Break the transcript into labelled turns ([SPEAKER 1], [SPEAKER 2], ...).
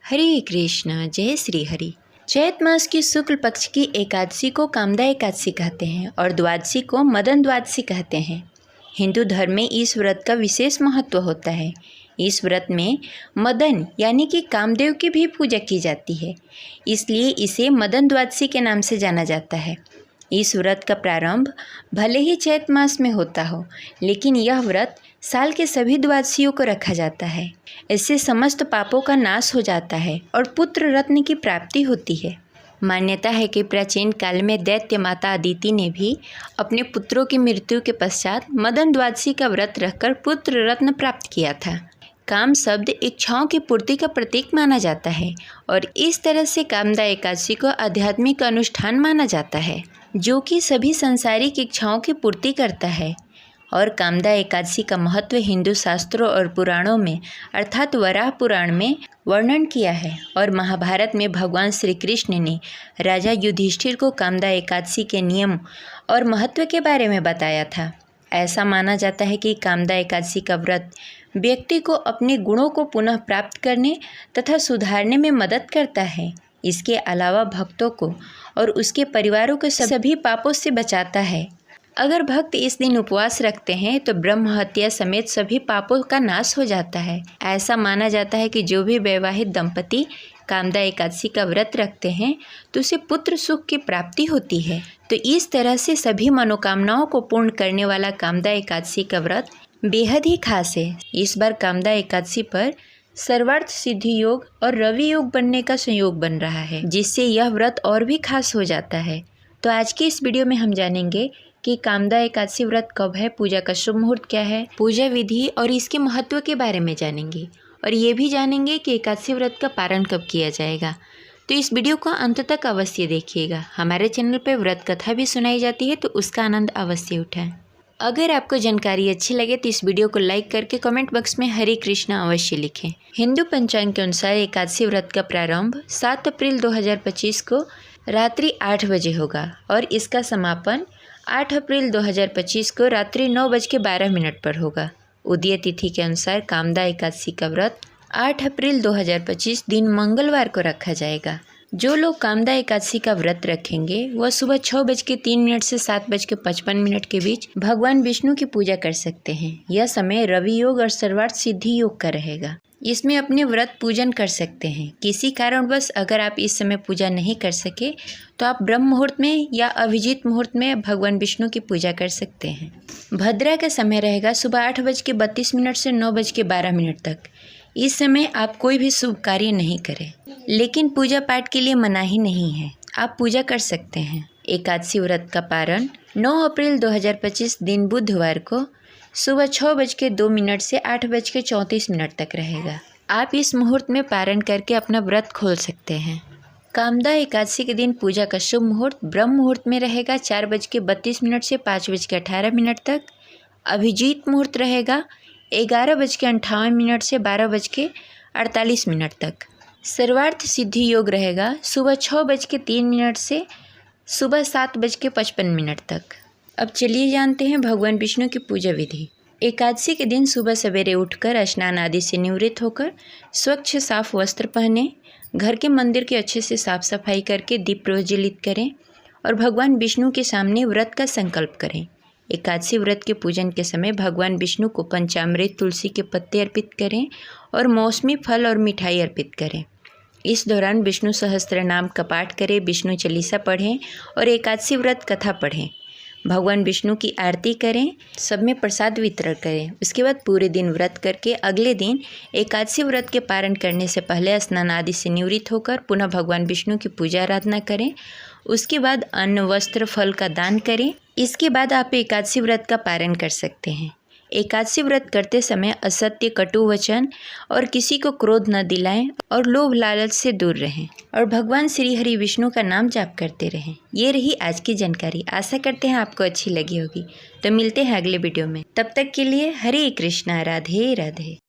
[SPEAKER 1] हरे कृष्ण, जय श्री हरि। चैत मास की शुक्ल पक्ष की एकादशी को कामदा एकादशी कहते हैं और द्वादशी को मदन द्वादशी कहते हैं। हिंदू धर्म में इस व्रत का विशेष महत्व होता है। इस व्रत में मदन यानी कि कामदेव की भी पूजा की जाती है, इसलिए इसे मदन द्वादशी के नाम से जाना जाता है। इस व्रत का प्रारंभ भले ही चैत मास में होता हो, लेकिन यह व्रत साल के सभी द्वादशियों को रखा जाता है। इससे समस्त पापों का नाश हो जाता है और पुत्र रत्न की प्राप्ति होती है। मान्यता है कि प्राचीन काल में दैत्य माता अदिति ने भी अपने पुत्रों की मृत्यु के पश्चात मदन द्वादशी का व्रत रखकर पुत्र रत्न प्राप्त किया था। काम शब्द इच्छाओं की पूर्ति का प्रतीक माना जाता है और इस तरह से कामदा एकादशी को आध्यात्मिक अनुष्ठान माना जाता है, जो कि सभी सांसारिक इच्छाओं की पूर्ति करता है। और कामदा एकादशी का महत्व हिंदू शास्त्रों और पुराणों में अर्थात वराह पुराण में वर्णन किया है और महाभारत में भगवान श्री कृष्ण ने राजा युधिष्ठिर को कामदा एकादशी के नियम और महत्व के बारे में बताया था। ऐसा माना जाता है कि कामदा एकादशी का व्रत व्यक्ति को अपने गुणों को पुनः प्राप्त करने तथा सुधारने में मदद करता है। इसके अलावा भक्तों को और उसके परिवारों को सभी पापों से बचाता है। अगर भक्त इस दिन उपवास रखते हैं तो ब्रह्म हत्या समेत सभी पापों का नाश हो जाता है। ऐसा माना जाता है कि जो भी वैवाहिक दंपति कामदा एकादशी का व्रत रखते हैं तो उसे पुत्र सुख की प्राप्ति होती है। तो इस तरह से सभी मनोकामनाओं को पूर्ण करने वाला कामदा एकादशी का व्रत बेहद ही खास है। इस बार कामदा एकादशी पर सर्वार्थ सिद्धि योग और रवि योग बनने का संयोग बन रहा है, जिससे यह व्रत और भी खास हो जाता है। तो आज की इस वीडियो में हम जानेंगे कि कामदा एकादशी व्रत कब है, पूजा का शुभ मुहूर्त क्या है, पूजा विधि और इसके महत्व के बारे में जानेंगे और ये भी जानेंगे कि एकादशी व्रत का पारण कब किया जाएगा। तो इस वीडियो को अंत तक अवश्य देखिएगा। हमारे चैनल पर व्रत कथा भी सुनाई जाती है, तो उसका आनंद अवश्य उठाएं। अगर आपको जानकारी अच्छी लगे तो इस वीडियो को लाइक करके कमेंट बॉक्स में हरे कृष्णा अवश्य लिखें। हिंदू पंचांग के अनुसार एकादशी व्रत का प्रारंभ 7 अप्रैल 2025 को रात्रि 8 बजे होगा और इसका समापन 8 अप्रैल 2025 को रात्रि 9:12 पर होगा। उदय तिथि के अनुसार कामदा एकादशी का व्रत 8 अप्रैल 2025 दिन मंगलवार को रखा जाएगा। जो लोग कामदा एकादशी का व्रत रखेंगे वह सुबह 6:03 से 7:55 के बीच भगवान विष्णु की पूजा कर सकते हैं। यह समय रवि योग और सर्वार्थ सिद्धि योग का रहेगा। इसमें अपने व्रत पूजन कर सकते हैं। किसी कारणवश अगर आप इस समय पूजा नहीं कर सके तो आप ब्रह्म मुहूर्त में या अभिजीत मुहूर्त में भगवान विष्णु की पूजा कर सकते हैं। भद्रा का समय रहेगा सुबह 8:32 से 9:12 तक। इस समय आप कोई भी शुभ कार्य नहीं करें, लेकिन पूजा पाठ के लिए मनाही नहीं है, आप पूजा कर सकते हैं। एकादशी व्रत का पारण 9 अप्रैल 2025 दिन बुधवार को सुबह 6:02 से 8:34 तक रहेगा। आप इस मुहूर्त में पारण करके अपना व्रत खोल सकते हैं। कामदा एकादशी के दिन पूजा का शुभ मुहूर्त ब्रह्म मुहूर्त में रहेगा 4:32 से 5:18 तक। अभिजीत मुहूर्त रहेगा 11:58 से 12:48 तक। सर्वार्थ सिद्धि योग रहेगा सुबह 6:03 से सुबह 7:55 तक। अब चलिए जानते हैं भगवान विष्णु की पूजा विधि। एकादशी के दिन सुबह सवेरे उठकर स्नान आदि से निवृत्त होकर स्वच्छ साफ वस्त्र पहने, घर के मंदिर के अच्छे से साफ सफाई करके दीप प्रज्वलित करें और भगवान विष्णु के सामने व्रत का संकल्प करें। एकादशी व्रत के पूजन के समय भगवान विष्णु को पंचामृत, तुलसी के पत्ते अर्पित करें और मौसमी फल और मिठाई अर्पित करें। इस दौरान विष्णु सहस्त्र नाम का पाठ करें, विष्णु चालीसा पढ़ें और एकादशी व्रत कथा पढ़ें। भगवान विष्णु की आरती करें, सब में प्रसाद वितरण करें। उसके बाद पूरे दिन व्रत करके अगले दिन एकादशी व्रत के पारण करने से पहले स्नान आदि से निवृत्त होकर पुनः भगवान विष्णु की पूजा आराधना करें। उसके बाद अन्न, वस्त्र, फल का दान करें। इसके बाद आप एकादशी व्रत का पारण कर सकते हैं। एकादशी व्रत करते समय असत्य, कटु वचन और किसी को क्रोध न दिलाएं और लोभ लालच से दूर रहें और भगवान श्री हरि विष्णु का नाम जाप करते रहें। ये रही आज की जानकारी। आशा करते हैं आपको अच्छी लगी होगी। तो मिलते हैं अगले वीडियो में। तब तक के लिए हरे कृष्णा, राधे राधे।